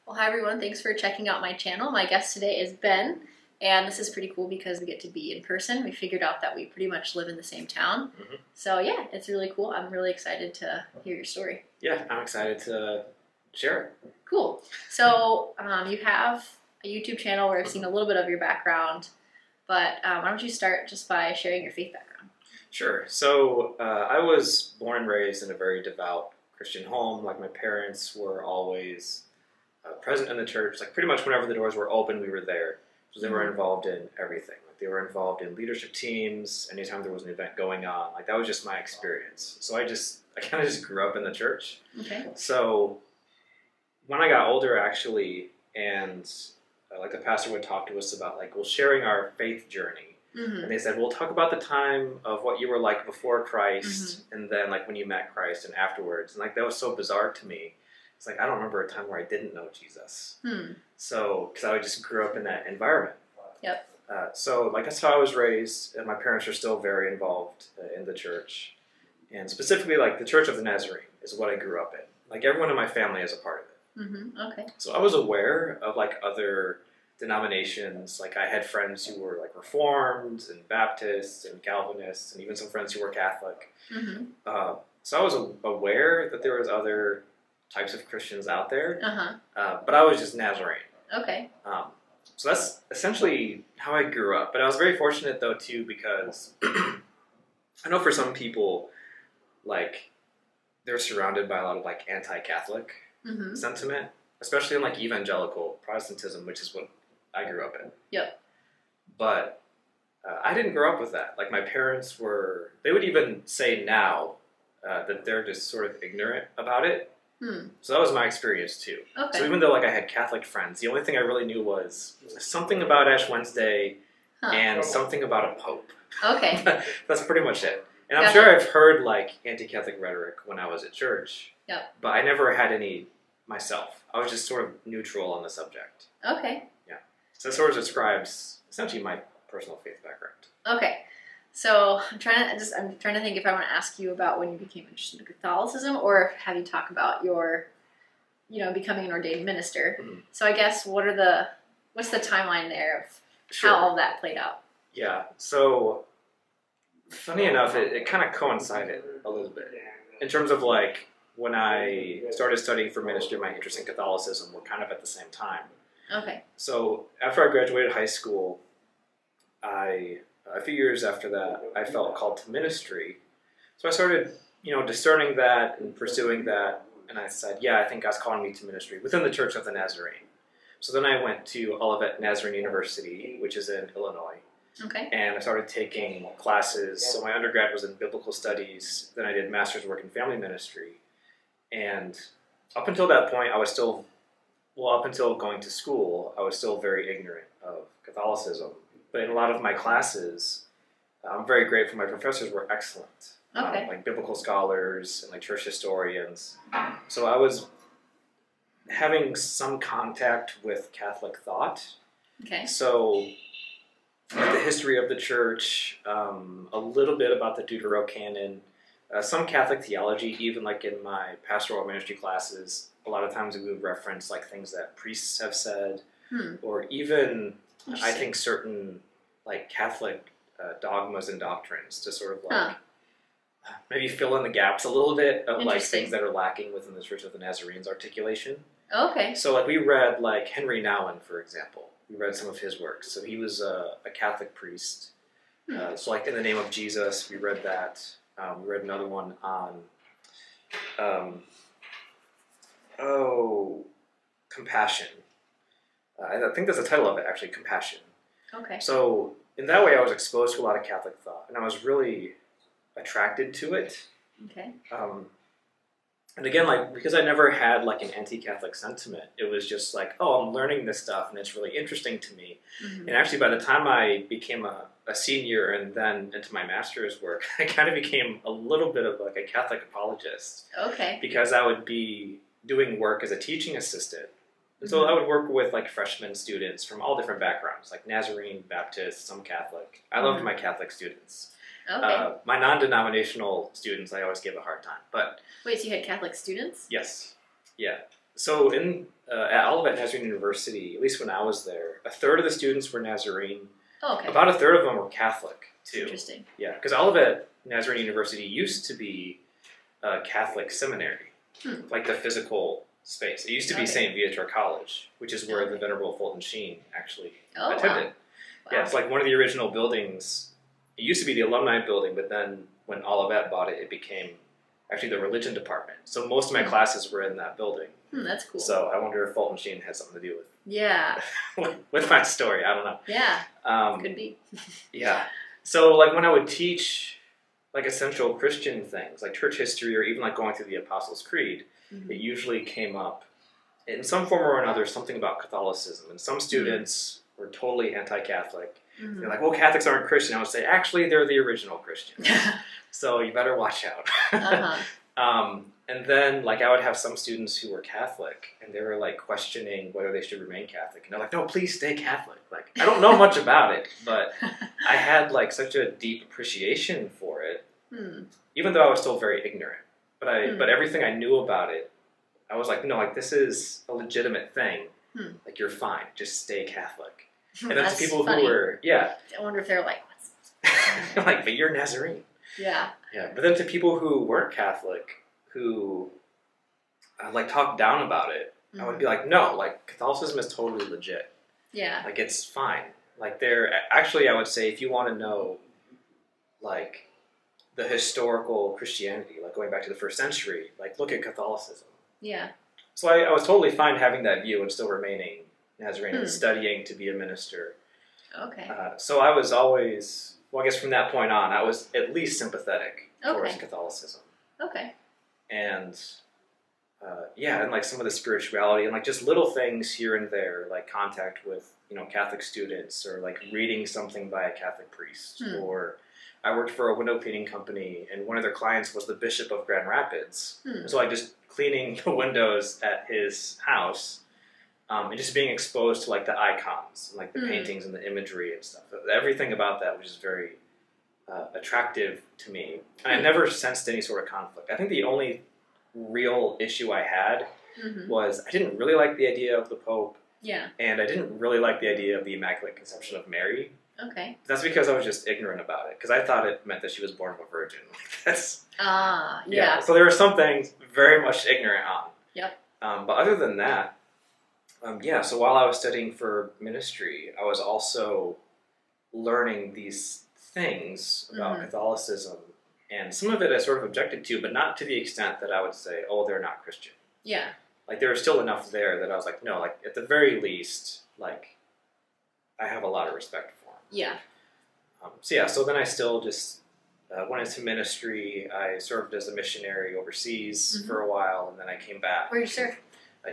Well, hi everyone, thanks for checking out my channel. My guest today is Ben, and this is pretty cool because we get to be in person. We figured out that we pretty much live in the same town. So yeah, it's really cool. I'm really excited to hear your story. Yeah, I'm excited to share it. Cool. So you have a YouTube channel where I've seen a little bit of your background, but why don't you start just by sharing your faith background? Sure. So I was born and raised in a very devout Christian home. Like my parents were always present in the church. Like pretty much whenever the doors were open, we were there. So they were involved in everything. Like they were involved in leadership teams. Anytime there was an event going on, like that was just my experience. So I kind of just grew up in the church. Okay. So when I got older, actually, and like the pastor would talk to us about like, well, sharing our faith journey. And they said, we'll talk about the time of what you were like before Christ, and then like when you met Christ and afterwards. And like that was so bizarre to me. It's like, I don't remember a time where I didn't know Jesus. So, because I just grew up in that environment. Yep. So like that's how I was raised, and my parents are still very involved in the church. And specifically like the Church of the Nazarene is what I grew up in. Like everyone in my family is a part of it. Okay. So I was aware of like other denominations. Like I had friends who were like Reformed and Baptists and Calvinists, and even some friends who were Catholic. So I was aware that there was other types of Christians out there, but I was just Nazarene. Okay. So that's essentially how I grew up. But I was very fortunate though too, because I know for some people, like they're surrounded by a lot of like anti-Catholic sentiment, especially in like evangelical Protestantism, which is what I grew up in. Yep. But I didn't grow up with that. Like my parents were, they would even say now that they're just sort of ignorant about it. So that was my experience too. Okay. So even though like I had Catholic friends, the only thing I really knew was something about Ash Wednesday and something about a pope. Okay. That's pretty much it. And I'm sure I've heard like anti-Catholic rhetoric when I was at church. Yep. But I never had any myself. I was just sort of neutral on the subject. Okay. Yeah. So that sort of describes essentially my personal faith background. Okay. So I'm trying to think if I want to ask you about when you became interested in Catholicism, or have you talk about your, becoming an ordained minister. So I guess what's the timeline there of how all of that played out? Yeah. So funny enough, it kind of coincided a little bit in terms of like when I started studying for ministry, my interest in Catholicism were kind of at the same time. Okay. So after I graduated high school, a few years after that, I felt called to ministry. So I started, discerning that and pursuing that. And I said, yeah, I think God's calling me to ministry within the Church of the Nazarene. So then I went to Olivet Nazarene University, which is in Illinois. Okay. And I started taking classes. So my undergrad was in biblical studies. Then I did master's work in family ministry. And up until that point, I was still, up until going to school, I was still very ignorant of Catholicism. But in a lot of my classes, I'm very grateful my professors were excellent. Okay. Like biblical scholars and like church historians. So I was having some contact with Catholic thought. Okay. So like the history of the church, a little bit about the Deuterocanon, some Catholic theology, even like in my pastoral ministry classes, a lot of times we would reference like things that priests have said, or even I think certain like Catholic dogmas and doctrines to sort of like maybe fill in the gaps a little bit of like things that are lacking within the Church of the Nazarene's articulation. Okay. So like we read like Henry Nouwen, for example. We read some of his works. So he was a Catholic priest. So like In the Name of Jesus, we read that. We read another one on compassion. I think that's the title of it, actually, Compassion. Okay. So in that way, I was exposed to a lot of Catholic thought, and I was really attracted to it. Okay. And again, like because I never had like an anti-Catholic sentiment, it was just like, oh, I'm learning this stuff, and it's really interesting to me. And actually, by the time I became a senior and then into my master's work, I kind of became a little bit of like a Catholic apologist. Okay. Because I would be doing work as a teaching assistant. And so I would work with like freshman students from all different backgrounds, like Nazarene, Baptist, some Catholic. I loved my Catholic students. Okay. My non-denominational students, I always gave a hard time. But wait, so you had Catholic students? yes, yeah. So in at Olivet Nazarene University, at least when I was there, a third of the students were Nazarene. Oh, okay. About a third of them were Catholic, too. Interesting. Yeah, because Olivet Nazarene University used to be a Catholic seminary, like the physical space. It used to be St. Viator College, which is where the Venerable Fulton Sheen actually attended. Wow. Yeah, it's like one of the original buildings. It used to be the alumni building, but then when Olivet bought it, it became actually the religion department. So most of my classes were in that building. That's cool. So I wonder if Fulton Sheen has something to do with with my story. I don't know. Yeah, could be. Yeah. So like when I would teach like essential Christian things, like church history, or even like going through the Apostles' Creed, it usually came up in some form or another, something about Catholicism. And some students were totally anti-Catholic. They're like, well, Catholics aren't Christian. I would say, actually, they're the original Christians. So you better watch out. And then, like, I would have some students who were Catholic, and they were, like, questioning whether they should remain Catholic. And they're like, no, please stay Catholic. Like, I don't know much about it, but I had, like, such a deep appreciation for it, even though I was still very ignorant. But everything I knew about it, I was like, no, like, this is a legitimate thing. Like, you're fine. Just stay Catholic. And then to people who were, I wonder if they're like, what's like, but you're Nazarene. Yeah. Yeah, but then to people who weren't Catholic, who like talked down about it, I would be like, no, like Catholicism is totally legit. Yeah. Like it's fine. Like actually I would say if you want to know like the historical Christianity, like going back to the first century, like look at Catholicism. Yeah. So I was totally fine having that view and still remaining Nazarene and studying to be a minister. Okay. So I was always, well, I guess from that point on, I was at least sympathetic towards Catholicism. Okay. And and like some of the spirituality and like just little things here and there, like contact with, Catholic students or like reading something by a Catholic priest. Or I worked for a window cleaning company and one of their clients was the Bishop of Grand Rapids. So like just cleaning the windows at his house and just being exposed to like the icons and like the paintings and the imagery and stuff. Everything about that was just very attractive to me. And I never sensed any sort of conflict. I think the only real issue I had was I didn't really like the idea of the Pope. Yeah. And I didn't really like the idea of the Immaculate Conception of Mary. Okay. That's because I was just ignorant about it. Because I thought it meant that she was born of a virgin. That's... yeah. So there were some things very much ignorant on. Yep. But other than that, so while I was studying for ministry, I was also learning these things about Catholicism, and some of it I sort of objected to, but not to the extent that I would say, oh, they're not Christian. Yeah. Like, there was still enough there that I was like, no, like, at the very least, like, I have a lot of respect for them. Yeah. So then I still just went into ministry. I served as a missionary overseas for a while, and then I came back. Where did you serve?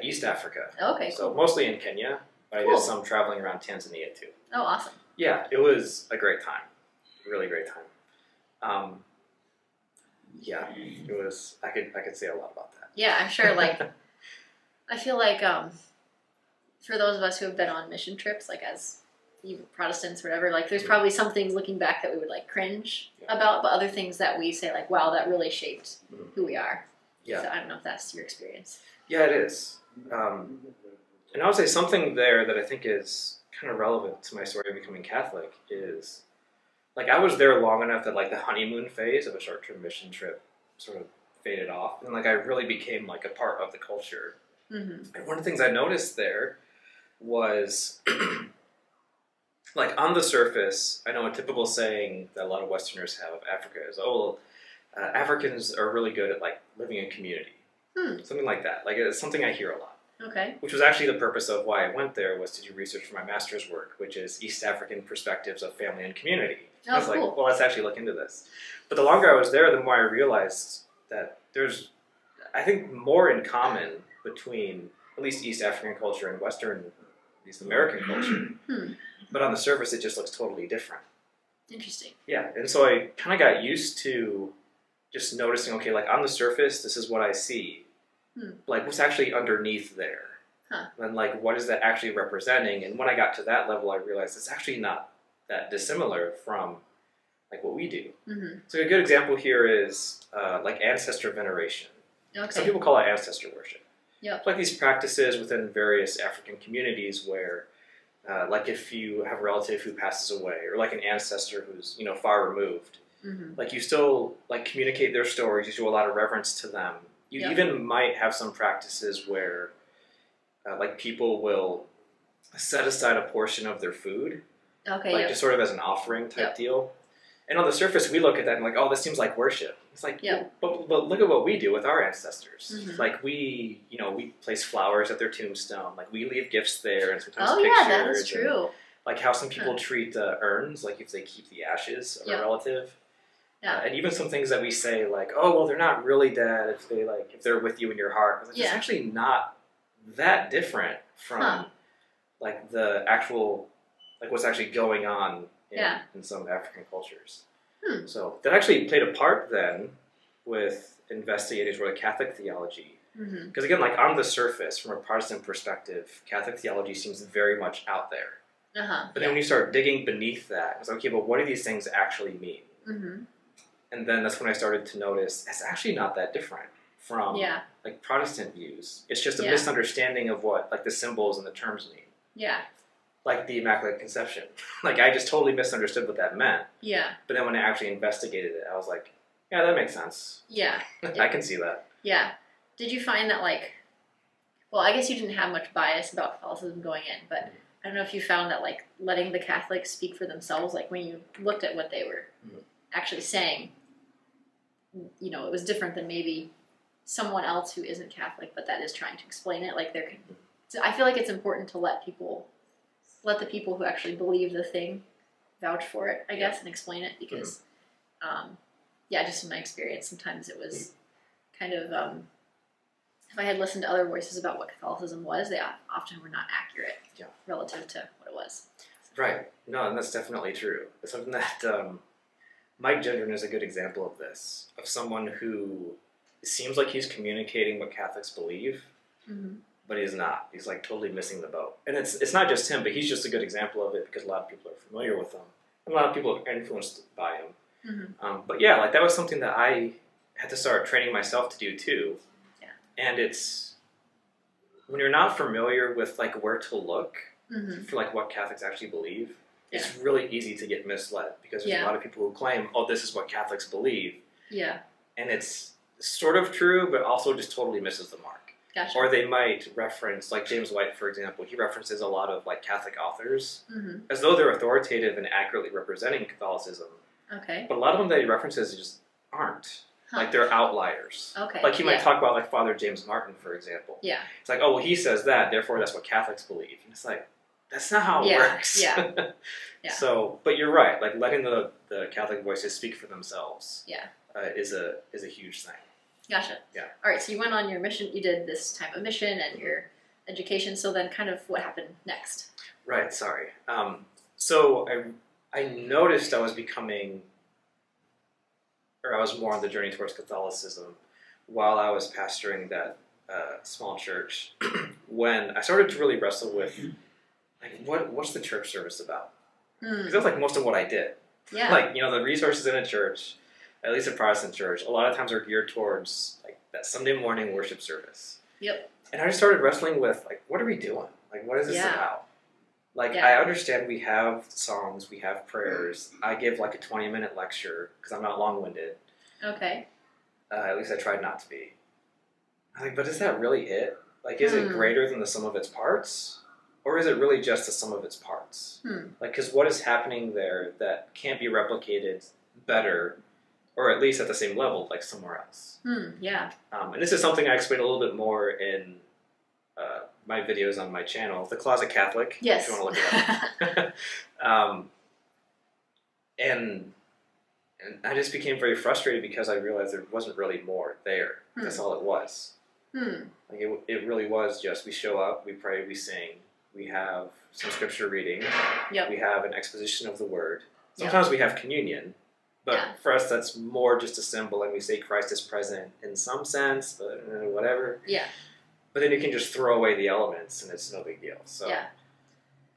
East Africa. Okay, So mostly in Kenya, but I did some traveling around Tanzania too. Oh, awesome. Yeah, it was a great time. Really great time. It was, I could say a lot about that. Yeah, I'm sure, like, I feel like for those of us who have been on mission trips, like as even Protestants or whatever, like there's probably some things looking back that we would like cringe about, but other things that we say like, wow, that really shaped who we are. Yeah. So I don't know if that's your experience. Yeah, it is. And I would say something there that I think is kind of relevant to my story of becoming Catholic is, like, I was there long enough that, like, the honeymoon phase of a short-term mission trip sort of faded off. And, like, I really became, like, a part of the culture. And one of the things I noticed there was, like, on the surface, I know a typical saying that a lot of Westerners have of Africa is, oh, well, Africans are really good at, like, living in community. Something like that. Like, it's something I hear a lot. Okay. Which was actually the purpose of why I went there, was to do research for my master's work, which is East African Perspectives of Family and Community. I was like, well, let's actually look into this. But the longer I was there, the more I realized that there's, I think, more in common between at least East African culture and Western, at least American culture. But on the surface, it just looks totally different. Interesting. Yeah, and so I kind of got used to just noticing, okay, like on the surface, this is what I see. Like, what's actually underneath there? And, like, what is that actually representing? And when I got to that level, I realized it's actually not that dissimilar from, like, what we do. So a good example here is, like, ancestor veneration. Okay. Some people call it ancestor worship. Yep. Like these practices within various African communities where, like if you have a relative who passes away, or like an ancestor who's, you know, far removed, like you still like communicate their stories, you show a lot of reverence to them. You Yep. even might have some practices where like people will set aside a portion of their food, Okay. like Yep. just sort of as an offering type Yep. deal. And on the surface, we look at that and like, oh, this seems like worship. It's like, Yep. but look at what we do with our ancestors. Mhm. Like we place flowers at their tombstone. Like we leave gifts there and sometimes Oh pictures. yeah, that is and, true. like how some people Huh. treat urns, like if they keep the ashes of Yep. a relative. Yeah. And even some things that we say like, oh, well, they're not really dead if they're with you in your heart. Like, Yeah. It's actually not that different from like the actual, like what's actually going on in some African cultures. So that actually played a part then with investigating sort of Catholic theology. Because again, like on the surface, from a Protestant perspective, Catholic theology seems very much out there. But then when you start digging beneath that, it's like, okay, but what do these things actually mean? And then that's when I started to notice it's actually not that different from like Protestant views. It's just a misunderstanding of what like the symbols and the terms mean. Yeah. Like the Immaculate Conception. Like I just totally misunderstood what that meant. Yeah. But then when I actually investigated it, I was like, yeah, that makes sense. Yeah. I can see that. Yeah. Did you find that like, well, I guess you didn't have much bias about Catholicism going in, but I don't know if you found that like letting the Catholics speak for themselves, like when you looked at what they were actually saying, you know, it was different than maybe someone else who isn't Catholic, but that is trying to explain it. Like so I feel like it's important to let the people who actually believe the thing vouch for it, I guess, and explain it because, just in my experience, sometimes it was kind of, if I had listened to other voices about what Catholicism was, they often were not accurate relative to what it was. Right. No, and that's definitely true. It's something that Mike Gendron is a good example of this, of someone who seems like he's communicating what Catholics believe, but he's not. He's like totally missing the boat. And it's not just him, but he's just a good example of it because a lot of people are familiar with him. And a lot of people are influenced by him. But yeah, like that was something that I had to start training myself to do too. Yeah. And it's, when you're not familiar with like where to look for like what Catholics actually believe, it's really easy to get misled because there's a lot of people who claim, oh, this is what Catholics believe. Yeah. And it's sort of true, but also just totally misses the mark. Gotcha. Or they might reference, like James White, for example, he references a lot of like Catholic authors as though they're authoritative and accurately representing Catholicism. Okay. But a lot of them that he references just aren't. Like they're outliers. Okay. Like he might talk about like Father James Martin, for example. Yeah. It's like, oh, well, he says that, therefore that's what Catholics believe. And it's like, that's not how it works. Yeah. So, but you're right. Like letting the Catholic voices speak for themselves. Is a huge thing. Gotcha. Yeah. All right. So you went on your mission. You did this type of mission and your education. So then, kind of, what happened next? Right. Sorry. So I noticed I was becoming, or I was more on the journey towards Catholicism while I was pastoring that small church. When I started to really wrestle with, like, what's the church service about? Because that's like most of what I did. Yeah. Like, you know, the resources in a church, at least a Protestant church, a lot of times are geared towards like that Sunday morning worship service. Yep. And I just started wrestling with like, what are we doing? Like, what is this about? Like, I understand we have songs, we have prayers. I give like a 20-minute lecture because I'm not long-winded. Okay. At least I tried not to be. I'm like, but is that really it? Like, is it greater than the sum of its parts? Or is it really just the sum of its parts? Like, because what is happening there that can't be replicated better, or at least at the same level, like somewhere else? Yeah. And this is something I explain a little bit more in my videos on my channel, The Closet Catholic. Yes. If you want to look it up. And I just became very frustrated because I realized there wasn't really more there. That's all it was. Like it really was just, we show up, we pray, we sing, we have some scripture reading, we have an exposition of the word. Sometimes we have communion, but for us that's more just a symbol, and we say Christ is present in some sense, but whatever. Yeah. But then you can just throw away the elements and it's no big deal. So,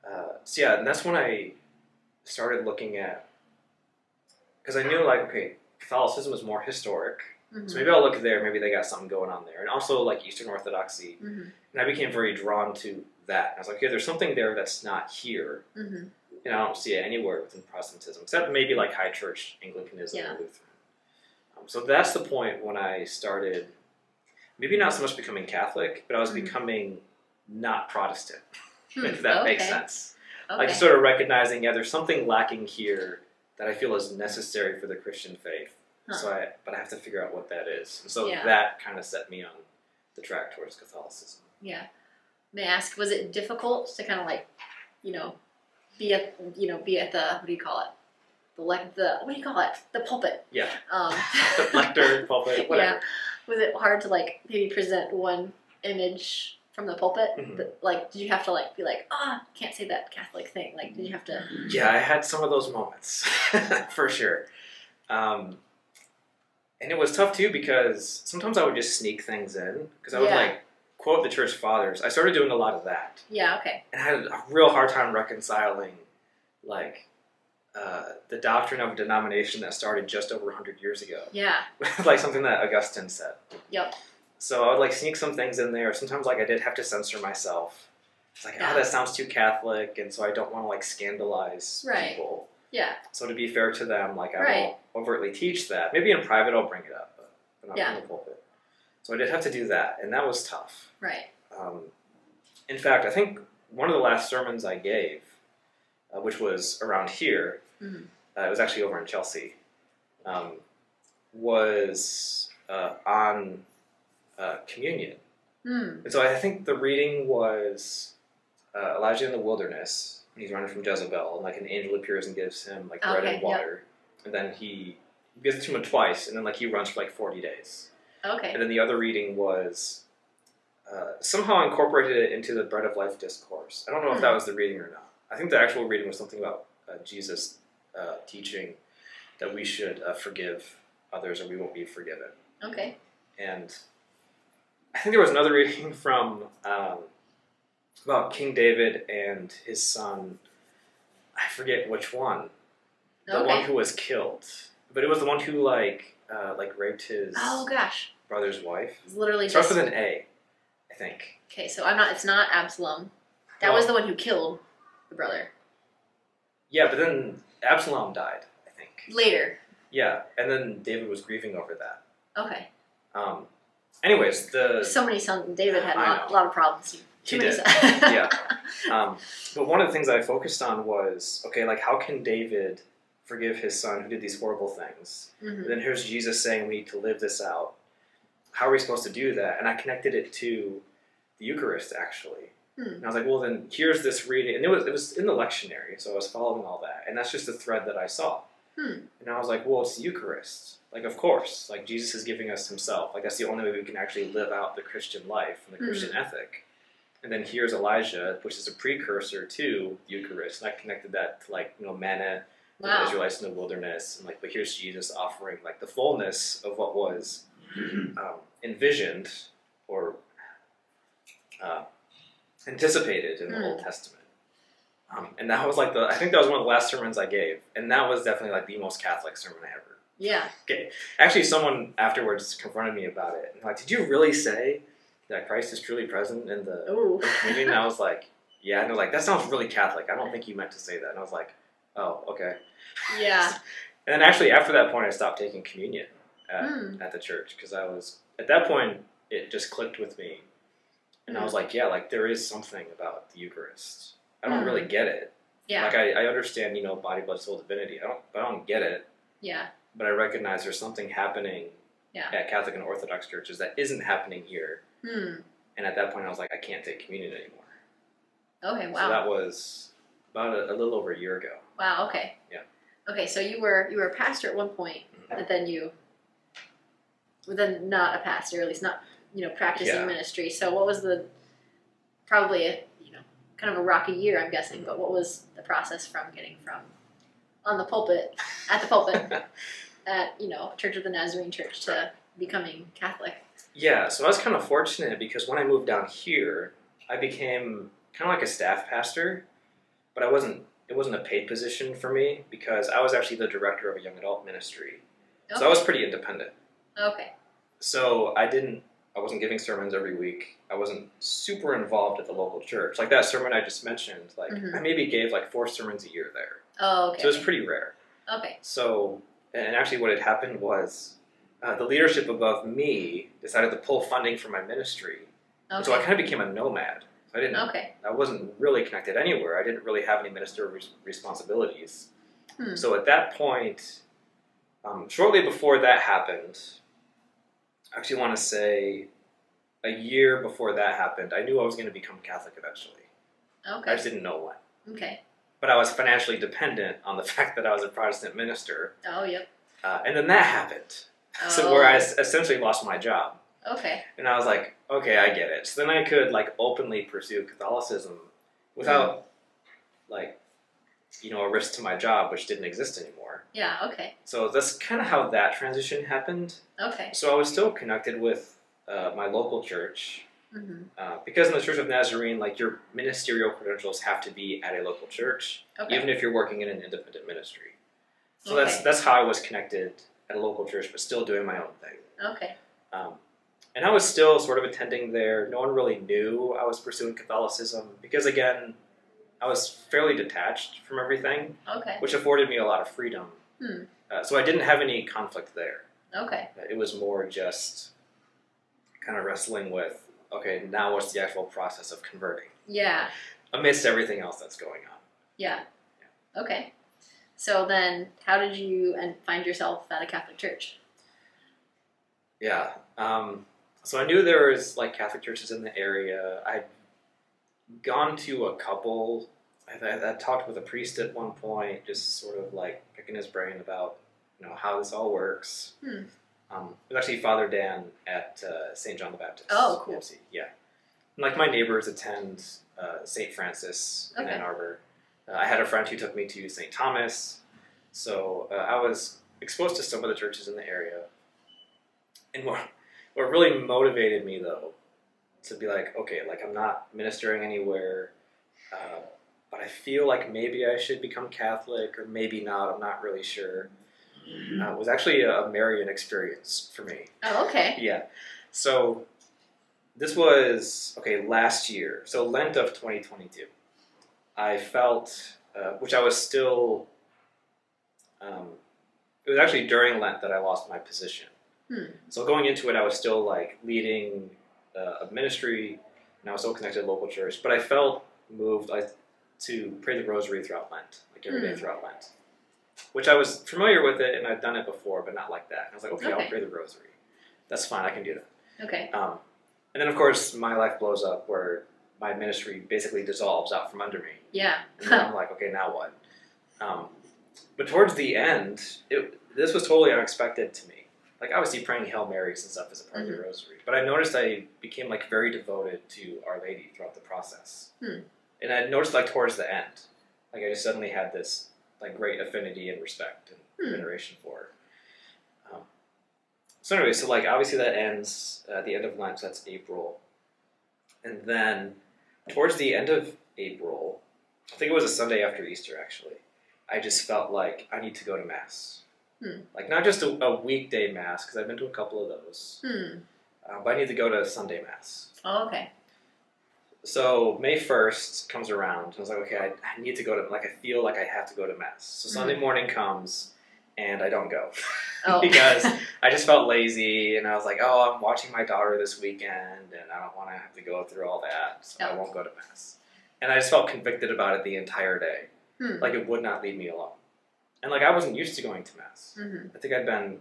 and that's when I started looking at, because I knew like, okay, Catholicism is more historic, So maybe I'll look there. Maybe they got something going on there. And also like Eastern Orthodoxy. And I became very drawn to that. I was like, okay, there's something there that's not here. And I don't see it anywhere within Protestantism, except maybe like High Church Anglicanism or Lutheran. So that's the point when I started, maybe not so much becoming Catholic, but I was becoming not Protestant, if that makes sense. Like sort of recognizing, yeah, there's something lacking here that I feel is necessary for the Christian faith. But I have to figure out what that is. And so that kind of set me on the track towards Catholicism. Yeah. May I ask, was it difficult to kind of like, be at the, what do you call it? What do you call it? The pulpit. Yeah. The lectern, pulpit, whatever. Yeah. Was it hard to like maybe present one image from the pulpit? But, like, did you have to like be like, can't say that Catholic thing? Like, did you have to? Yeah, I had some of those moments for sure. And it was tough too because sometimes I would just sneak things in because I would like quote the church fathers. I started doing a lot of that. Yeah. Okay. And I had a real hard time reconciling like the doctrine of a denomination that started just over 100 years ago. Yeah. Like something that Augustine said. Yep. So I would like sneak some things in there. Sometimes like I did have to censor myself. It's like, that sounds too Catholic, and so I don't want to like scandalize people. Yeah. So to be fair to them, like I won't overtly teach that. Maybe in private I'll bring it up, but not from the pulpit. So I did have to do that, and that was tough. Right. In fact, I think one of the last sermons I gave, which was around here, it was actually over in Chelsea, was on communion. And so I think the reading was Elijah in the wilderness, when he's running from Jezebel, and like an angel appears and gives him like bread and water. And then he gives it to him twice, and then like he runs for like 40 days. Okay. And then the other reading was somehow incorporated it into the bread of life discourse. I don't know if that was the reading or not. I think the actual reading was something about Jesus teaching that we should forgive others or we won't be forgiven. Okay. And I think there was another reading from about King David and his son. I forget which one. The one who was killed. But it was the one who like raped his brother's wife. It's literally it starts with an A, I think. Okay, so it's not Absalom. That was the one who killed the brother. Yeah, but then Absalom died, I think. Later. Yeah, and then David was grieving over that. Okay. Anyways, so many sons. David had a lot of problems. He did. Yeah. But one of the things I focused on was, okay, like how can David forgive his son who did these horrible things? And then here's Jesus saying we need to live this out. How are we supposed to do that? And I connected it to the Eucharist, actually. And I was like, well, then here's this reading. And it was in the lectionary, so I was following all that. And that's just the thread that I saw. And I was like, well, it's the Eucharist. Like, of course. Like, Jesus is giving us himself. Like, that's the only way we can actually live out the Christian life and the Christian ethic. And then here's Elijah, which is a precursor to the Eucharist. And I connected that to, like, manna, the Israelites in the wilderness. And, like, but here's Jesus offering, like, the fullness of what was envisioned or anticipated in the Old Testament. And that was like I think that was one of the last sermons I gave. And that was definitely like the most Catholic sermon I ever. Yeah. Okay. Actually, someone afterwards confronted me about it. And like, did you really say that Christ is truly present in the communion? And I was like, yeah. And they're like, that sounds really Catholic. I don't think you meant to say that. And I was like, oh, okay. Yeah. And then actually after that point, I stopped taking communion at the church. Because I was, at that point, it just clicked with me. And I was like, yeah, like there is something about the Eucharist. I don't really get it. Yeah. Like I understand, body, blood, soul, divinity. I don't get it. Yeah. But I recognize there's something happening at Catholic and Orthodox churches that isn't happening here. And at that point, I was like, I can't take communion anymore. Okay, wow. So that was about a little over a year ago. Wow. Okay. Yeah. Okay, so you were a pastor at one point, but then you were then not a pastor, at least not practicing ministry. So what was probably kind of a rocky year, I'm guessing, but what was the process from getting from at the pulpit at Church of the Nazarene Church to becoming Catholic? Yeah, so I was kind of fortunate because when I moved down here, I became kind of like a staff pastor, but it wasn't a paid position for me because I was actually the director of a young adult ministry. Okay. So I was pretty independent. Okay. So I wasn't giving sermons every week. I wasn't super involved at the local church. Like that sermon I just mentioned, like I maybe gave like 4 sermons a year there. Oh, okay. So it was pretty rare. Okay. So, and actually what had happened was the leadership above me decided to pull funding from my ministry. Okay. So I kind of became a nomad. I didn't. Okay. I wasn't really connected anywhere. I didn't really have any ministerial responsibilities. So at that point, shortly before that happened, I actually want to say a year before that happened, I knew I was going to become Catholic eventually. Okay. I just didn't know when. Okay. But I was financially dependent on the fact that I was a Protestant minister. Oh, yep. And then that happened. Oh. So where I essentially lost my job. Okay. And I was like, okay, I get it. So then I could like openly pursue Catholicism without like, you know, a risk to my job, which didn't exist anymore. Yeah, okay. So that's kind of how that transition happened. Okay. So I was still connected with my local church. Because in the Church of Nazarene, like your ministerial credentials have to be at a local church, even if you're working in an independent ministry. So that's how I was connected at a local church, but still doing my own thing. Okay. And I was still sort of attending there. No one really knew I was pursuing Catholicism because, again, I was fairly detached from everything, which afforded me a lot of freedom. So I didn't have any conflict there. Okay. It was more just kind of wrestling with, okay, now what's the actual process of converting? Yeah. Amidst everything else that's going on. Yeah. Okay. So then, how did you find yourself at a Catholic church? Yeah. So I knew there was like Catholic churches in the area. I'd gone to a couple. I talked with a priest at one point, just sort of like picking his brain about, you know, how this all works. It was actually Father Dan at St. John the Baptist. Oh, cool. MC. Yeah. And, like my neighbors attend St. Francis in Ann Arbor. I had a friend who took me to St. Thomas. So I was exposed to some of the churches in the area. And what really motivated me, though, to be like, okay, like I'm not ministering anywhere, but I feel like maybe I should become Catholic, or maybe not, I'm not really sure. It was actually a Marian experience for me. Oh, okay. Yeah. So this was, last year. So Lent of 2022. I felt, which I was still, it was actually during Lent that I lost my position. So going into it, I was still like leading a ministry, and I was still connected to the local church. But I felt moved to pray the Rosary throughout Lent, like every day throughout Lent, which I was familiar with it, and I'd done it before, but not like that. And I was like, okay, I'll pray the Rosary. That's fine, I can do that. Okay. And then of course my life blows up where my ministry basically dissolves out from under me. Yeah. And then I'm like, okay, now what? But towards the end, this was totally unexpected to me. Like, obviously praying Hail Marys and stuff is a part of the Rosary. But I noticed I became, like, very devoted to Our Lady throughout the process. And I noticed, like, towards the end, like, I just suddenly had this, like, great affinity and respect and veneration for her. So anyway, so, like, obviously that ends at the end of Lent, so that's April. And then, towards the end of April, I think it was a Sunday after Easter, actually, I just felt like I need to go to Mass. Like, not just a weekday Mass, because I've been to a couple of those, but I need to go to Sunday Mass. Oh, okay. So May 1st comes around, and I was like, okay, I need to go to, like, I feel like I have to go to Mass. So Sunday morning comes, and I don't go. Because I just felt lazy, and I was like, oh, I'm watching my daughter this weekend, and I don't want to have to go through all that, so I won't go to Mass. And I just felt convicted about it the entire day. Like, it would not leave me alone. And, like, I wasn't used to going to Mass. I think I'd been,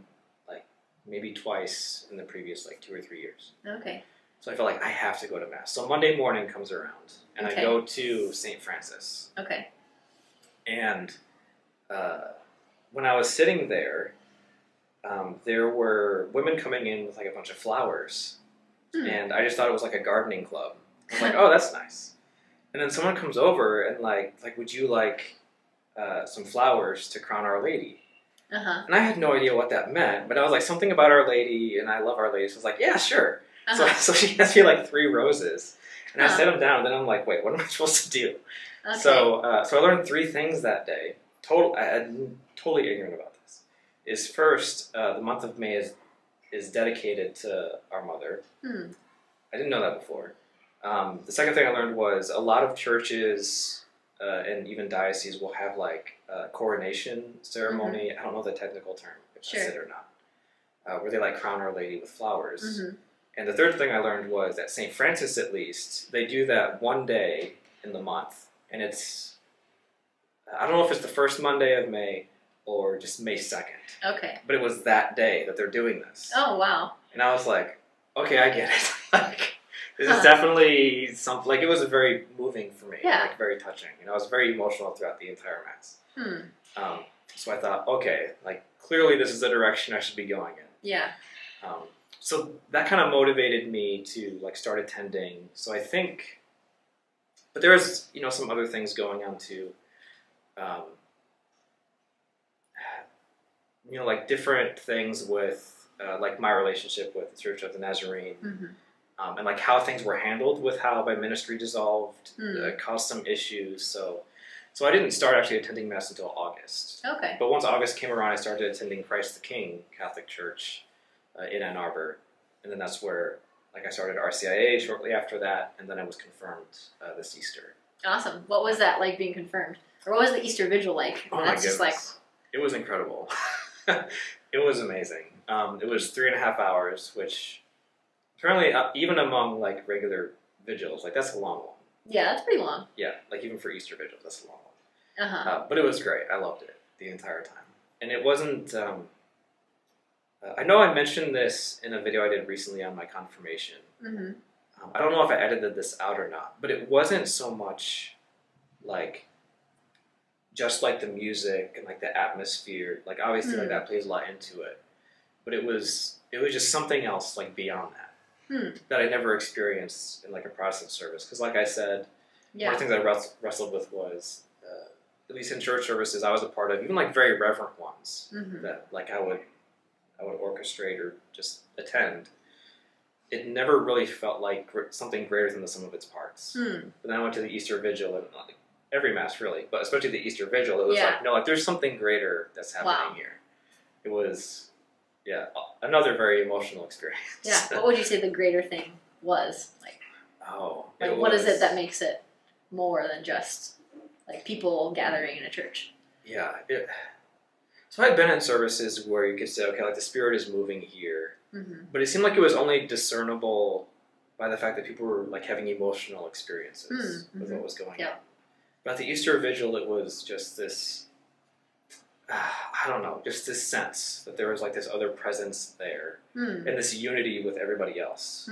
like, maybe twice in the previous, like, 2 or 3 years. Okay. So I felt like I have to go to Mass. So Monday morning comes around, and I go to St. Francis. Okay. And when I was sitting there, there were women coming in with, like, a bunch of flowers. And I just thought it was, like, a gardening club. I was like, oh, that's nice. And then someone comes over and, like, would you like some flowers to crown Our Lady? And I had no idea what that meant, but I was like, something about Our Lady, and I love Our Lady, so I was like, yeah, sure. So she has me, like, 3 roses. And I set them down, and then I'm like, wait, what am I supposed to do? Okay. So I learned 3 things that day. I'm totally ignorant about this. Is first, the month of May is is dedicated to our mother. Hmm. I didn't know that before. The second thing I learned was a lot of churches and even dioceses will have like a coronation ceremony. I don't know the technical term, if that's it or not, where they like crown Our Lady with flowers. And the third thing I learned was that St. Francis, at least, they do that one day in the month. And it's, I don't know if it's the first Monday of May or just May 2nd. Okay. But it was that day that they're doing this. Oh, wow. And I was like, okay, I get it. Like, this is definitely something, like, it was very moving for me. Yeah. Like, very touching. And I was very emotional throughout the entire Mass. So I thought, okay, like, clearly this is the direction I should be going in. Yeah. So that kind of motivated me to, like, start attending. So I think, but there was, you know, some other things going on too. You know, like different things with, like my relationship with the Church of the Nazarene, and like how things were handled with how my ministry dissolved, caused some issues. So I didn't start actually attending Mass until August. Okay. But once August came around, I started attending Christ the King Catholic Church in Ann Arbor, and then that's where, like, I started RCIA shortly after that, and then I was confirmed this Easter. Awesome. What was that like being confirmed? Or what was the Easter Vigil like? Oh my goodness. Just like... It was incredible. It was amazing. It was 3.5 hours, which apparently, even among like regular vigils, like that's a long one. Yeah, that's pretty long. Yeah, like even for Easter vigils, that's a long one. But it was great. I loved it the entire time. And it wasn't... I know I mentioned this in a video I did recently on my confirmation. I don't know if I edited this out or not, but it wasn't so much like just like the music and like the atmosphere. Like obviously like that plays a lot into it, but it was just something else like beyond that that I never experienced in like a Protestant service. Because like I said, one of the things I wrestled with was at least in church services I was a part of, even like very reverent ones that like I would orchestrate or just attend. It never really felt like something greater than the sum of its parts. But then I went to the Easter Vigil, and like, every Mass really, but especially the Easter Vigil, it was like, no, like there's something greater that's happening here. It was, another very emotional experience. Yeah, what would you say the greater thing was? Like, what is it that makes it more than just like people gathering in a church? Yeah. So I've been in services where you could say, okay, like the Spirit is moving here. But it seemed like it was only discernible by the fact that people were like having emotional experiences with what was going on. But at the Easter Vigil, it was just this, I don't know, just this sense that there was like this other presence there and this unity with everybody else.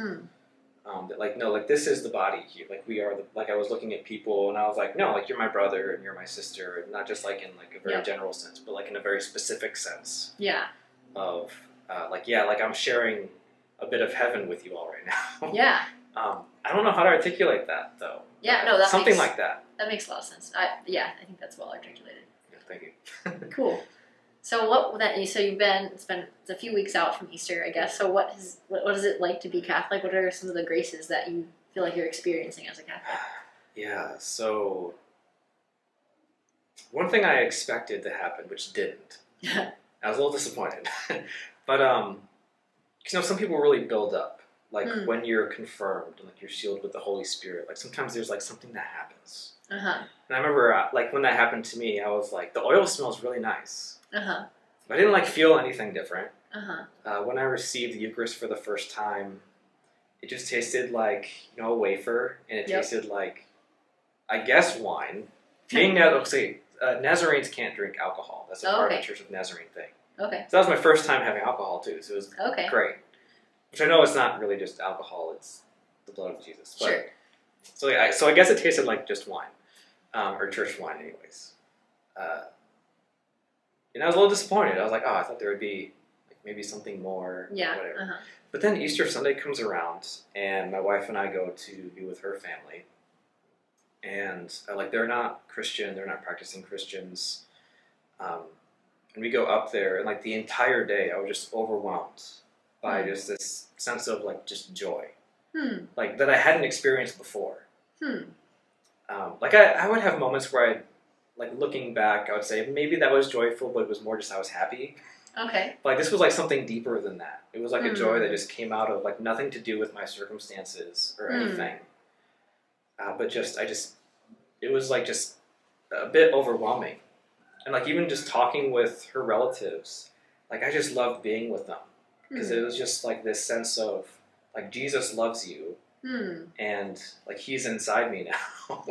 That like, no, like this is the body here. Like we are, like I was looking at people and I was like, no, like you're my brother and you're my sister. And not just like in like a very general sense, but like in a very specific sense. Yeah. Of like I'm sharing a bit of heaven with you all right now. Yeah. I don't know how to articulate that though. Yeah, no, that's something like that. That makes a lot of sense. I think that's well articulated. Yeah, thank you. Cool. So it's been a few weeks out from Easter, I guess. So what is it like to be Catholic? What are some of the graces that you feel like you're experiencing as a Catholic? Yeah, so one thing I expected to happen, which didn't. I was a little disappointed. But some people really build up. Like when you're confirmed and like you're sealed with the Holy Spirit, like sometimes there's like something that happens. And I remember like when that happened to me, I was like, the oil smells really nice. But I didn't like feel anything different. When I received the Eucharist for the first time, it just tasted like, a wafer, and it tasted like, I guess, wine. Being Nazarenes can't drink alcohol. That's a part of the Church of the Nazarene thing. Okay. So that was my first time having alcohol too, so it was great. Which I know it's not really just alcohol, it's the blood of Jesus. But, sure. So I guess it tasted like just wine, or church wine anyways. And I was a little disappointed. I was like, I thought there would be like maybe something more, whatever. But then Easter Sunday comes around, and my wife and I go to be with her family. And like they're not Christian, they're not practicing Christians. And we go up there, and like the entire day, I was just overwhelmed by just this sense of like just joy, like that I hadn't experienced before. Like I would have moments where like looking back, I would say maybe that was joyful, but it was more just I was happy. Okay. Like this was like something deeper than that. It was like a joy that just came out of like nothing to do with my circumstances or anything. But it was like just a bit overwhelming. And like even just talking with her relatives, like I just loved being with them. Because it was just like this sense of like Jesus loves you. And like he's inside me now.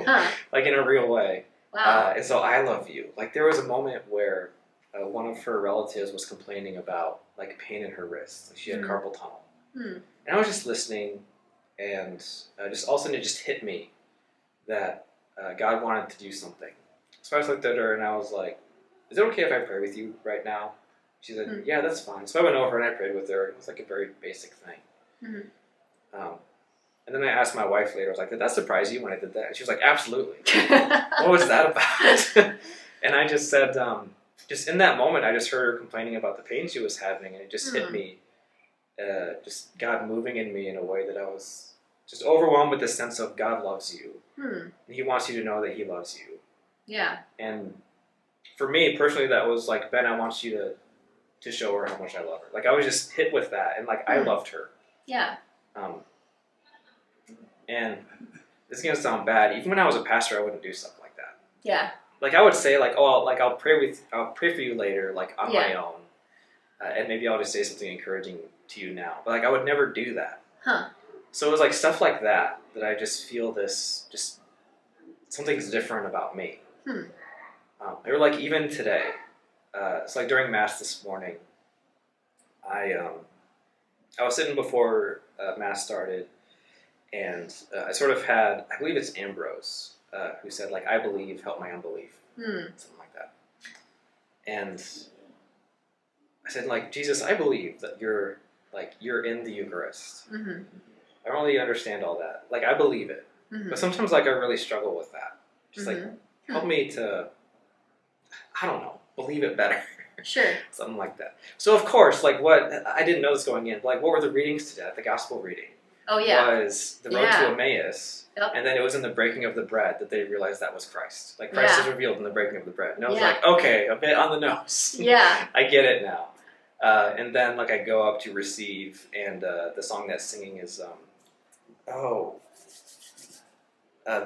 Like in a real way. Wow. And so I love you. Like there was a moment where one of her relatives was complaining about like pain in her wrist. Like she had carpal tunnel. And I was just listening, and just all of a sudden it just hit me that God wanted to do something. So I just looked at her and I was like, is it okay if I pray with you right now? She said, yeah, that's fine. So I went over and I prayed with her. It was like a very basic thing. And then I asked my wife later, I was like, did that surprise you when I did that? And she was like, absolutely. What was that about? And I just said, just in that moment, I just heard her complaining about the pain she was having, and it just hit me, just God moving in me in a way that I was just overwhelmed with this sense of God loves you. And he wants you to know that he loves you. Yeah. And for me, personally, that was like, Ben, I want you to show her how much I love her. Like, I was just hit with that, and like, I loved her. Yeah. And this is going to sound bad. Even when I was a pastor, I wouldn't do stuff like that. Yeah. Like I would say like, oh, like I'll pray for you later, like on my own. And maybe I'll just say something encouraging to you now. But like I would never do that. So it was like stuff like that I just feel this, just something's different about me. Or like even today, it's like during Mass this morning, I was sitting before Mass started, and I sort of had, I believe it's Ambrose, who said, like, I believe, help my unbelief. Something like that. And I said, like, Jesus, I believe that you're in the Eucharist. I don't really understand all that. Like, I believe it. But sometimes, like, I really struggle with that. Just, like, help me to, I don't know, believe it better. Sure. Something like that. So, of course, like, I didn't know this going in, but, like, what were the readings today? The Gospel reading. Oh, yeah. Was the road to Emmaus, and then it was in the breaking of the bread that they realized that was Christ. Like, Christ is revealed in the breaking of the bread. And I was like, okay, a bit on the nose. Yeah. I get it now. And then, like, I go up to receive, and the song that's singing is,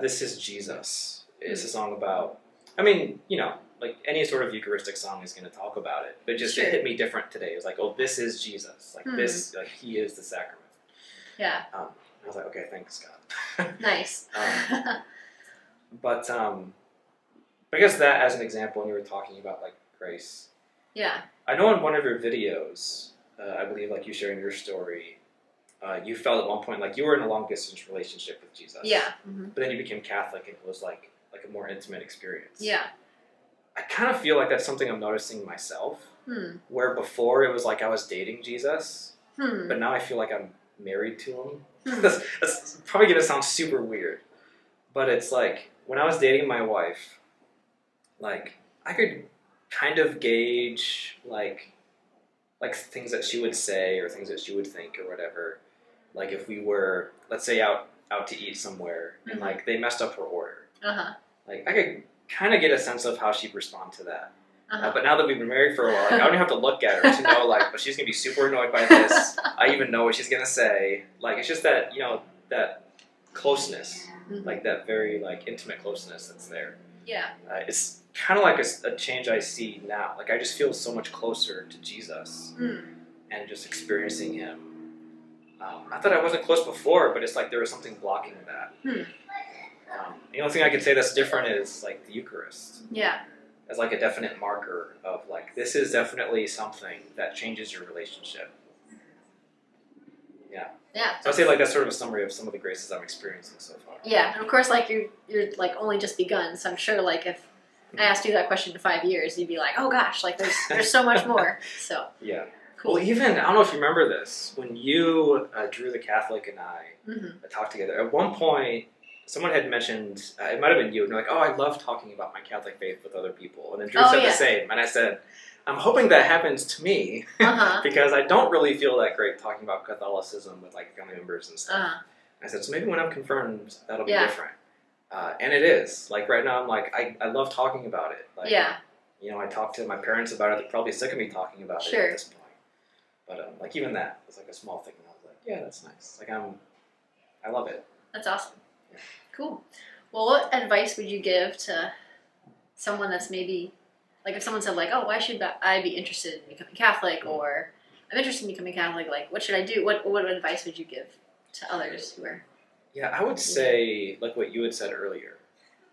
This is Jesus. It's a song about, I mean, you know, like, any sort of Eucharistic song is going to talk about it. But just it hit me different today. It was like, oh, this is Jesus. Like, this, like, he is the sacrament. Yeah. I was like, okay, thanks, God. Nice. But I guess that as an example, when you were talking about, like, grace. Yeah. I know in one of your videos, I believe, like, you sharing your story, you felt at one point like you were in a long-distance relationship with Jesus. Yeah. But then you became Catholic, and it was, like a more intimate experience. Yeah. I kind of feel like that's something I'm noticing myself, where before it was like I was dating Jesus, but now I feel like I'm married to him. That's probably going to sound super weird, but it's like when I was dating my wife, like I could kind of gauge like things that she would say or things that she would think or whatever. Like if we were, let's say, out to eat somewhere and like they messed up her order, like I could kind of get a sense of how she'd respond to that. But now that we've been married for a while, like, I don't even have to look at her to know, like, but she's going to be super annoyed by this. I even know what she's going to say. Like, it's just that, you know, that closeness, like that very, like, intimate closeness that's there. Yeah. It's kind of like a change I see now. Like, I just feel so much closer to Jesus and just experiencing him. Not that I wasn't close before, but it's like there was something blocking that. The only thing I could say that's different is, like, the Eucharist. Yeah. As like a definite marker of like, this is definitely something that changes your relationship. Yeah. Yeah. So I'd say like that's sort of a summary of some of the graces I'm experiencing so far. Yeah, and of course like you're like only just begun, so I'm sure like if I asked you that question in 5 years, you'd be like, oh gosh, like there's so much more. So yeah. Cool. Well, even, I don't know if you remember this, when you, Drew the Catholic, and I talked together, at one point, someone had mentioned, it might have been you, and you're like, oh, I love talking about my Catholic faith with other people. And then Drew said the same. And I said, I'm hoping that happens to me, because I don't really feel that great talking about Catholicism with like family members and stuff. I said, so maybe when I'm confirmed, that'll be different. And it is. Like right now, I'm like, I love talking about it. Like, I talked to my parents about it. They're probably sick of me talking about it at this point. But like even that was like a small thing. And I was like, yeah, that's nice. Like I love it. That's awesome. Yeah. Cool. Well, what advice would you give to someone that's maybe, like if someone said like, oh, why should I be interested in becoming Catholic, or I'm interested in becoming Catholic, like what should I do? What advice would you give to others who are... Yeah, I would say like what you had said earlier,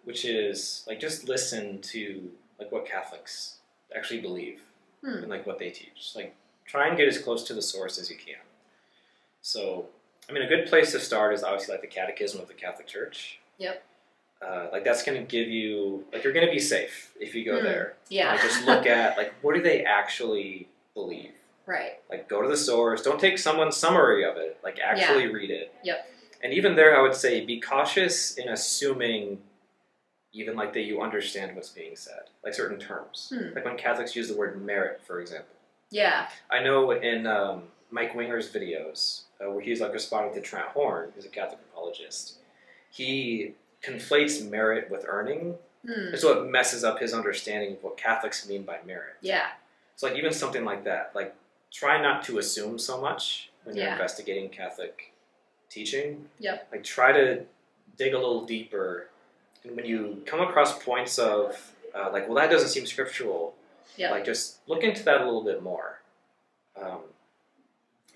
which is like just listen to like what Catholics actually believe and like what they teach. Like try and get as close to the source as you can. So, I mean, a good place to start is obviously like the Catechism of the Catholic Church. Yep. Like that's going to give you, like you're going to be safe if you go there. Yeah. Like, just look at like what do they actually believe. Right. Like go to the source. Don't take someone's summary of it. Like actually read it. Yep. And even there, I would say be cautious in assuming even like that you understand what's being said, like certain terms. Like when Catholics use the word merit, for example. Yeah. I know in Mike Winger's videos, where he's like responding to Trent Horn, who's a Catholic apologist, he conflates merit with earning, and so it messes up his understanding of what Catholics mean by merit. Yeah. So like even something like that, like try not to assume so much when you're investigating Catholic teaching. Yep. Like try to dig a little deeper, and when you come across points of like, well, that doesn't seem scriptural, like just look into that a little bit more.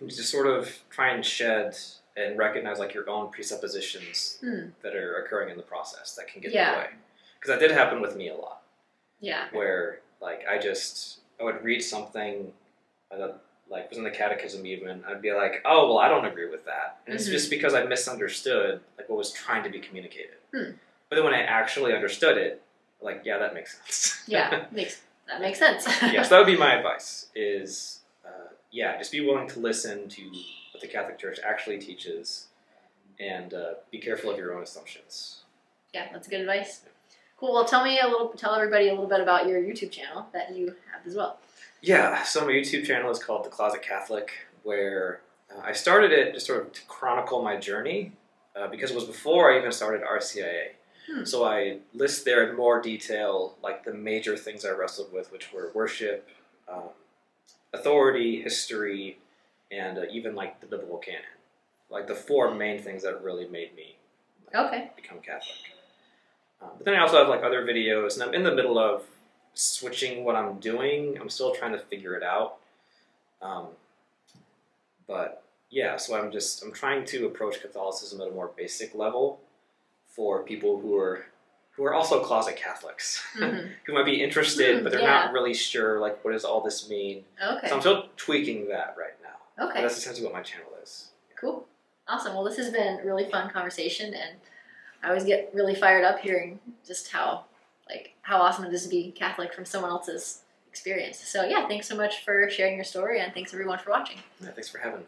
And just sort of try and shed and recognize like your own presuppositions that are occurring in the process that can get in the way. Because that did happen with me a lot. Yeah. Where like I would read something that like was in the Catechism even, I'd be like, oh well, I don't agree with that, and it's just because I misunderstood like what was trying to be communicated. But then when I actually understood it, like that makes sense. That makes sense. Yeah, so that would be my advice is. Just be willing to listen to what the Catholic Church actually teaches, and be careful of your own assumptions. Yeah, that's good advice. Cool. Well, tell everybody a little bit about your YouTube channel that you have as well. Yeah, so my YouTube channel is called The Closet Catholic, where I started it just sort of to chronicle my journey, because it was before I even started RCIA. So I list there in more detail like the major things I wrestled with, which were worship, authority, history, and even like the biblical canon. Like the four main things that really made me become Catholic. But then I also have like other videos, and I'm in the middle of switching what I'm doing. I'm still trying to figure it out. But yeah, so I'm trying to approach Catholicism at a more basic level for people who are also closet Catholics, who might be interested, but they're not really sure, like, what does all this mean? Okay. So I'm still tweaking that right now. Okay. But that's essentially what my channel is. Cool. Awesome. Well, this has been a really fun conversation, and I always get really fired up hearing just how awesome it is to be Catholic from someone else's experience. So yeah, thanks so much for sharing your story, and thanks everyone for watching. Yeah, thanks for having me.